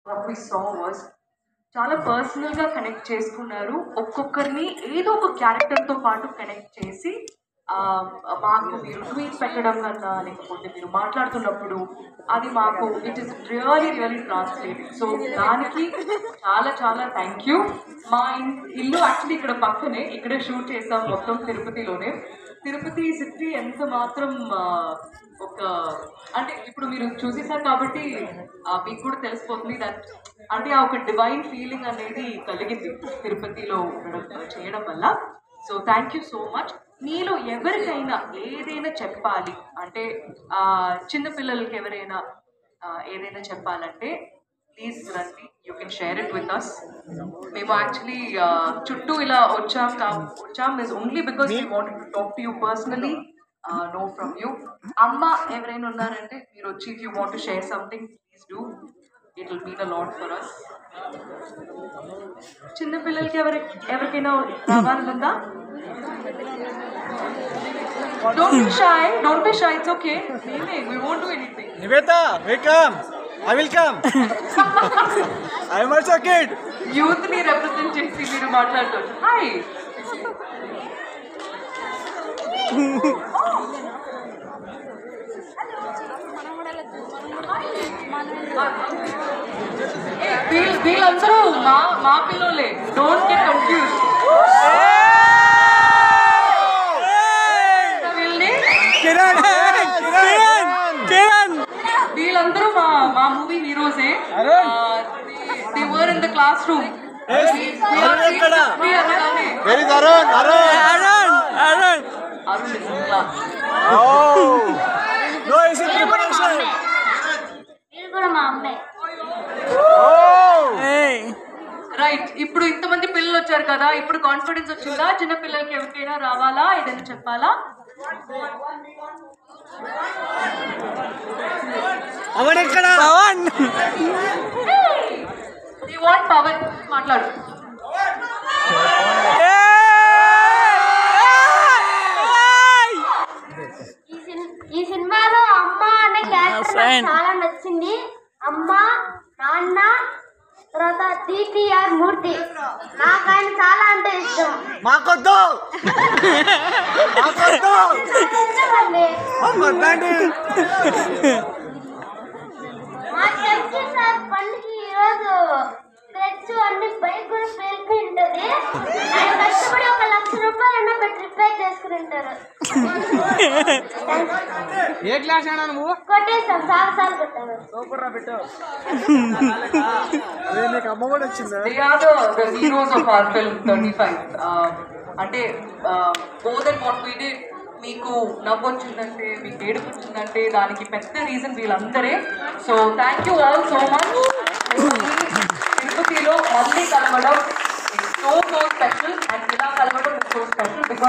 what we saw was చాలా పర్సనల్గా connect చేసుకున్నారు. ఒక్కొక్కరిని ఏదో ఒక క్యారెక్టర్తో పాటు కనెక్ట్ చేసి మాకు మీరు ట్వీట్ పెట్టడం కన్నా లేకపోతే మీరు మాట్లాడుతున్నప్పుడు అది మాకు it is really translated. So దానికి చాలా చాలా థ్యాంక్ యూ. మా ఇల్లు యాక్చువల్లీ ఇక్కడ పక్కనే, ఇక్కడే షూట్ చేసాం మొత్తం తిరుపతిలోనే. తిరుపతి సిటీ ఎంత మాత్రం ఒక అంటే ఇప్పుడు మీరు చూసేసారు కాబట్టి మీకు కూడా తెలిసిపోతుంది దట్ అంటే ఆ ఒక డివైన్ ఫీలింగ్ అనేది కలిగింది తిరుపతిలో చేయడం వల్ల. So thank you so much. మీలో ఎవరికైనా ఏదైనా చెప్పాలి అంటే చిన్నపిల్లలకి ఎవరైనా ఏదైనా చెప్పాలంటే ప్లీజ్ రండి, you can share it with us. మేము యాక్చువల్లీ చుట్టూ ఇలా వచ్చాం is only because we wanted to talk to you personally, no from you. అమ్మ ఎవరైనా ఉన్నారంటే మీరు వచ్చి if you want to share something please do, it will mean a lot for us. చిన్నపిల్లలకి ఎవరికైనా రావాలని ఉందా? Don't be shy, it's okay. We won't do anything. Niveta, welcome. I will come. I am also a kid. Youth ni represent chesi meeru maatladutunnaru. Hi. వీళ్ళందరూ మా పిల్లలే, don't get confused. వీళ్ళందరూ మా movie హీరోసే. They were in the classroom. Right, ఇప్పుడు ఇంతమంది పిల్లలు వచ్చారు కదా, ఇప్పుడు కాన్ఫిడెన్స్ వచ్చిందా? చిన్న పిల్లలకి ఎవరికైనా రావాలా, ఏదైనా చెప్పాలా? పవన్ పవన్ మాట్లాడు. ఈ సినిమాలో అమ్మ అనే క్యారెక్టర్ చాలా నచ్చింది. అమ్మ, నాన్న, తర్వాత టీటీఆర్ మూర్తి, నాకు ఆయన చాలా అంటే ఇష్టం. మాకొద్దు మా చర్చి సార్ పండుగ ఈరోజు తెచ్చు అన్ని బైక్ కూడా పేలిపోయి ఉంటుంది. ఆయన కష్టపడి 1 లక్ష రూపాయలు పెట్టి రిపేర్ చేసుకుని ఉంటారు. ఏ క్లాస్ అయినా నువ్వు కొట్టేస్తాం, సార్లు కొట్టాను. సూపర్ రా పెట్టావు. నీకు అమ్మ కూడా వచ్చిందా? They are the heroes of our film 35. అంటే more than what we did, మీకు నవ్వు వచ్చిందంటే, మీకు ఏడుపు వచ్చిందంటే దానికి పెద్ద రీజన్ వీళ్ళందరే. So thank you all so much. తిరుపతిలో మళ్ళీ కలవడం సో స్పెషల్, అండ్ ఇలా కలవడం సో స్పెషల్ బికాస్